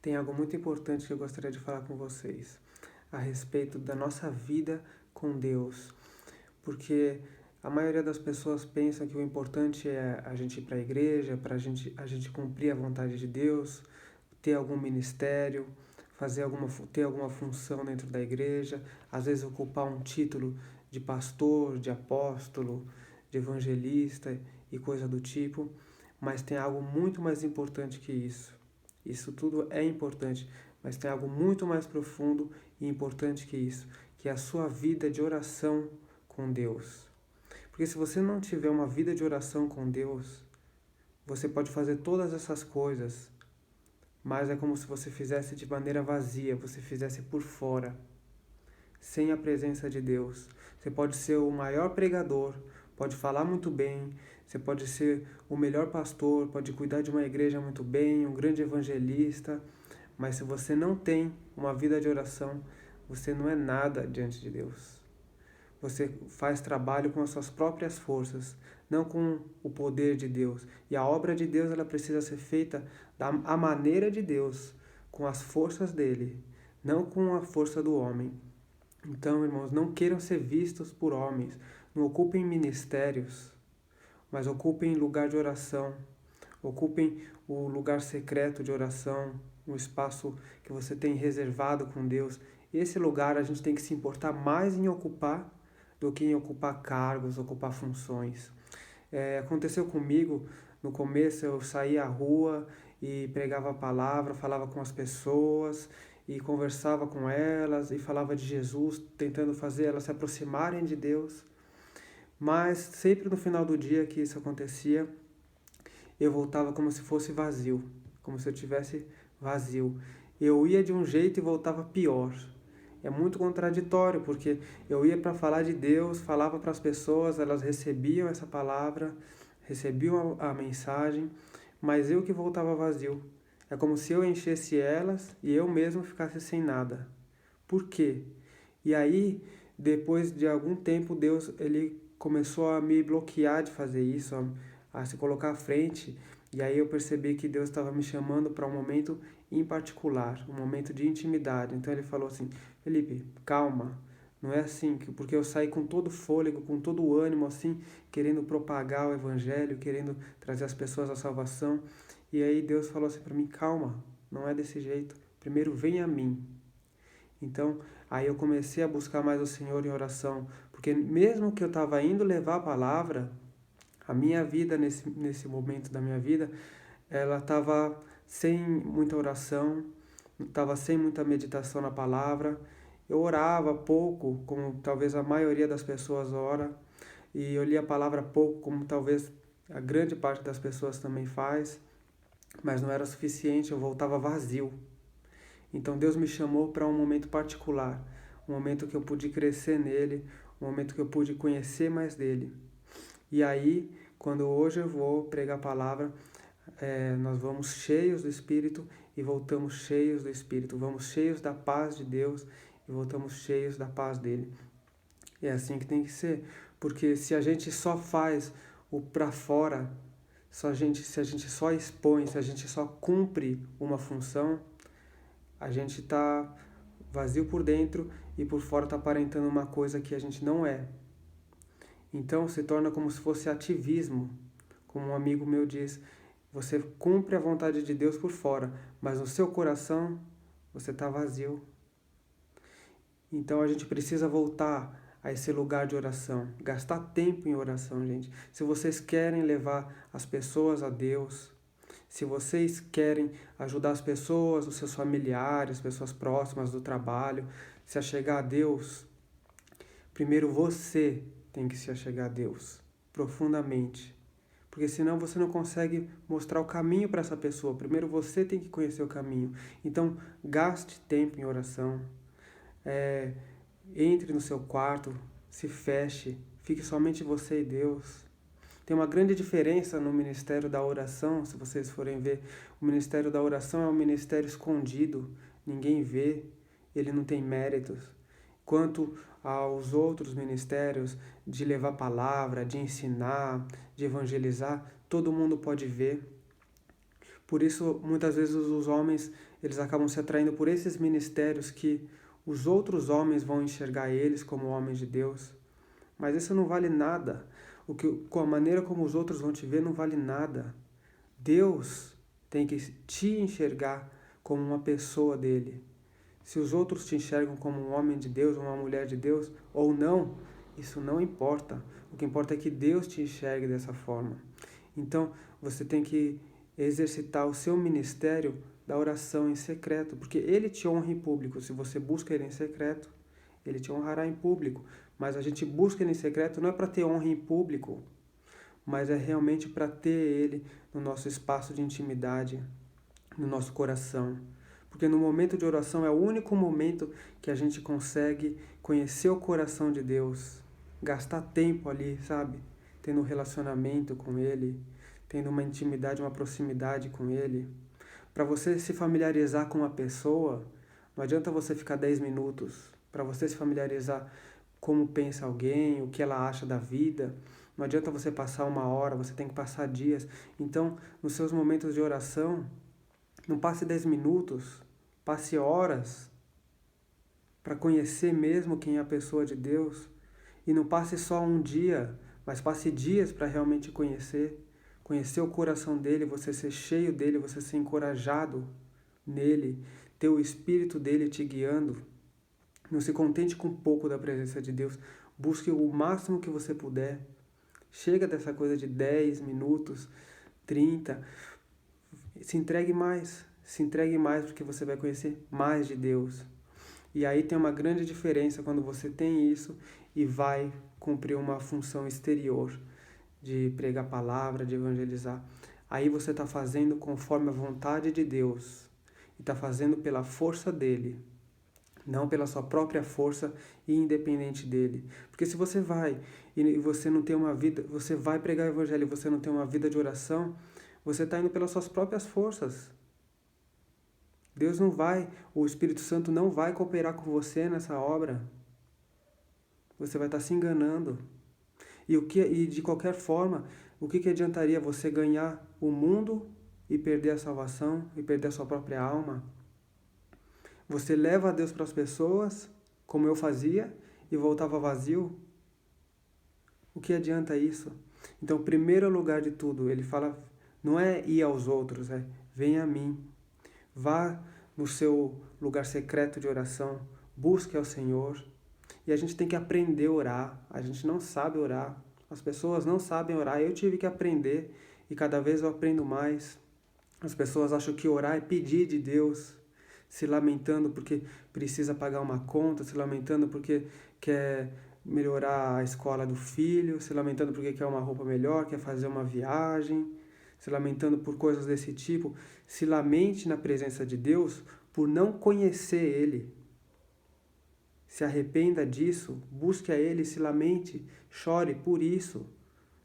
Tem algo muito importante que eu gostaria de falar com vocês a respeito da nossa vida com Deus, porque a maioria das pessoas pensa que o importante é a gente ir para a igreja, para a gente cumprir a vontade de Deus, ter algum ministério, ter alguma função dentro da igreja, às vezes ocupar um título de pastor, de apóstolo, de evangelista e coisa do tipo, mas tem algo muito mais importante que isso. Isso tudo é importante, mas tem algo muito mais profundo e importante que isso, que é a sua vida de oração com Deus. Porque se você não tiver uma vida de oração com Deus, você pode fazer todas essas coisas, mas é como se você fizesse de maneira vazia, você fizesse por fora, sem a presença de Deus. Você pode ser o maior pregador, pode falar muito bem, você pode ser o melhor pastor, pode cuidar de uma igreja muito bem, um grande evangelista, mas se você não tem uma vida de oração, você não é nada diante de Deus. Você faz trabalho com as suas próprias forças, não com o poder de Deus. E a obra de Deus ela precisa ser feita da maneira de Deus, com as forças dele, não com a força do homem. Então, irmãos, não queiram ser vistos por homens, não ocupem ministérios, mas ocupem lugar de oração, ocupem o lugar secreto de oração, o espaço que você tem reservado com Deus. Esse lugar a gente tem que se importar mais em ocupar do que em ocupar cargos, ocupar funções. Aconteceu comigo, no começo eu saía à rua e pregava a palavra, falava com as pessoas e conversava com elas e falava de Jesus, tentando fazer elas se aproximarem de Deus. Mas sempre no final do dia que isso acontecia, eu voltava como se fosse vazio, como se eu tivesse vazio. Eu ia de um jeito e voltava pior. É muito contraditório, porque eu ia para falar de Deus, falava para as pessoas, elas recebiam essa palavra, recebiam a mensagem, mas eu que voltava vazio. É como se eu enchesse elas e eu mesmo ficasse sem nada. Por quê? E aí, depois de algum tempo, Deus ele começou a me bloquear de fazer isso, a se colocar à frente. E aí eu percebi que Deus estava me chamando para um momento em particular, um momento de intimidade. Então ele falou assim: Felipe, calma, não é assim, porque eu saí com todo o fôlego, com todo o ânimo, assim, querendo propagar o evangelho, querendo trazer as pessoas à salvação. E aí Deus falou assim para mim: calma, não é desse jeito. Primeiro vem a mim. Então, aí eu comecei a buscar mais o Senhor em oração, porque mesmo que eu estava indo levar a palavra, a minha vida nesse momento da minha vida, ela estava sem muita oração, estava sem muita meditação na palavra. Eu orava pouco, como talvez a maioria das pessoas ora, e eu lia a palavra pouco, como talvez a grande parte das pessoas também faz, mas não era suficiente, eu voltava vazio. Então Deus me chamou para um momento particular, um momento que eu pude crescer nele, um momento que eu pude conhecer mais dele. E aí, quando hoje eu vou pregar a palavra, nós vamos cheios do Espírito e voltamos cheios do Espírito, vamos cheios da paz de Deus e voltamos cheios da paz dele. E é assim que tem que ser, porque se a gente só faz o para fora, se a gente só expõe, se a gente só cumpre uma função, a gente está vazio por dentro e por fora está aparentando uma coisa que a gente não é. Então se torna como se fosse ativismo. Como um amigo meu diz, você cumpre a vontade de Deus por fora, mas no seu coração você está vazio. Então a gente precisa voltar a esse lugar de oração, gastar tempo em oração, gente. Se vocês querem levar as pessoas a Deus, se vocês querem ajudar as pessoas, os seus familiares, pessoas próximas do trabalho, se achegar a Deus, primeiro você tem que se achegar a Deus profundamente. Porque senão você não consegue mostrar o caminho para essa pessoa. Primeiro você tem que conhecer o caminho. Então, gaste tempo em oração. Entre no seu quarto, se feche, fique somente você e Deus. Tem uma grande diferença no ministério da oração, se vocês forem ver. O ministério da oração é um ministério escondido, ninguém vê, ele não tem méritos. Quanto aos outros ministérios de levar palavra, de ensinar, de evangelizar, todo mundo pode ver. Por isso, muitas vezes os homens eles acabam se atraindo por esses ministérios que os outros homens vão enxergar eles como homens de Deus. Mas isso não vale nada. Com a maneira como os outros vão te ver não vale nada. Deus tem que te enxergar como uma pessoa dele. Se os outros te enxergam como um homem de Deus, uma mulher de Deus, ou não, isso não importa. O que importa é que Deus te enxergue dessa forma. Então, você tem que exercitar o seu ministério da oração em secreto, porque Ele te honra em público. Se você busca Ele em secreto, Ele te honrará em público. Mas a gente busca Ele em secreto não é para ter honra em público, mas é realmente para ter Ele no nosso espaço de intimidade, no nosso coração. Porque no momento de oração é o único momento que a gente consegue conhecer o coração de Deus, gastar tempo ali, sabe? Tendo um relacionamento com Ele, tendo uma intimidade, uma proximidade com Ele. Para você se familiarizar com uma pessoa, não adianta você ficar 10 minutos. Para você se familiarizar como pensa alguém, o que ela acha da vida, não adianta você passar 1 hora, você tem que passar dias. Então, nos seus momentos de oração, não passe 10 minutos, passe horas para conhecer mesmo quem é a pessoa de Deus. E não passe só um dia, mas passe dias para realmente conhecer o coração dele, você ser cheio dele, você ser encorajado nele, ter o Espírito dele te guiando. Não se contente com pouco da presença de Deus, busque o máximo que você puder. Chega dessa coisa de 10 minutos, 30. Se entregue mais porque você vai conhecer mais de Deus. E aí tem uma grande diferença quando você tem isso e vai cumprir uma função exterior de pregar a palavra, de evangelizar. Aí você está fazendo conforme a vontade de Deus e está fazendo pela força dele, não pela sua própria força e independente dele. Porque se você vai e você não tem uma vida, você vai pregar o evangelho e você não tem uma vida de oração, você está indo pelas suas próprias forças. Deus não vai, o Espírito Santo não vai cooperar com você nessa obra. Você vai estar se enganando. E de qualquer forma, o que adiantaria você ganhar o mundo e perder a salvação e perder a sua própria alma? Você leva a Deus para as pessoas, como eu fazia, e voltava vazio? O que adianta isso? Então, o primeiro lugar de tudo, ele fala, não é ir aos outros, é venha a mim. Vá no seu lugar secreto de oração, busque ao Senhor. E a gente tem que aprender a orar. A gente não sabe orar. As pessoas não sabem orar. Eu tive que aprender e cada vez eu aprendo mais. As pessoas acham que orar é pedir de Deus, se lamentando porque precisa pagar uma conta, se lamentando porque quer melhorar a escola do filho, se lamentando porque quer uma roupa melhor, quer fazer uma viagem, se lamentando por coisas desse tipo. Se lamente na presença de Deus por não conhecer Ele. Se arrependa disso, busque a Ele, se lamente, chore por isso,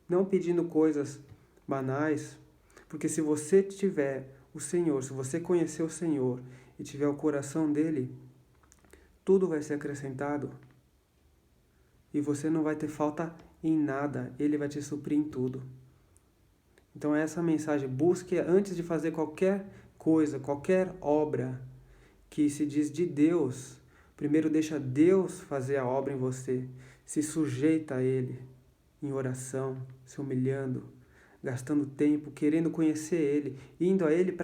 não pedindo coisas banais, porque se você tiver o Senhor, se você conhecer o Senhor e tiver o coração dele, tudo vai ser acrescentado e você não vai ter falta em nada, Ele vai te suprir em tudo. Então essa mensagem, busque antes de fazer qualquer coisa, qualquer obra que se diz de Deus, primeiro deixa Deus fazer a obra em você, se sujeita a Ele em oração, se humilhando, gastando tempo, querendo conhecer Ele, indo a Ele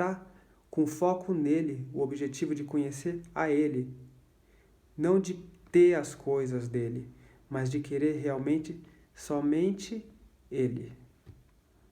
com foco nele, o objetivo de conhecer a Ele, não de ter as coisas dele, mas de querer realmente somente Ele.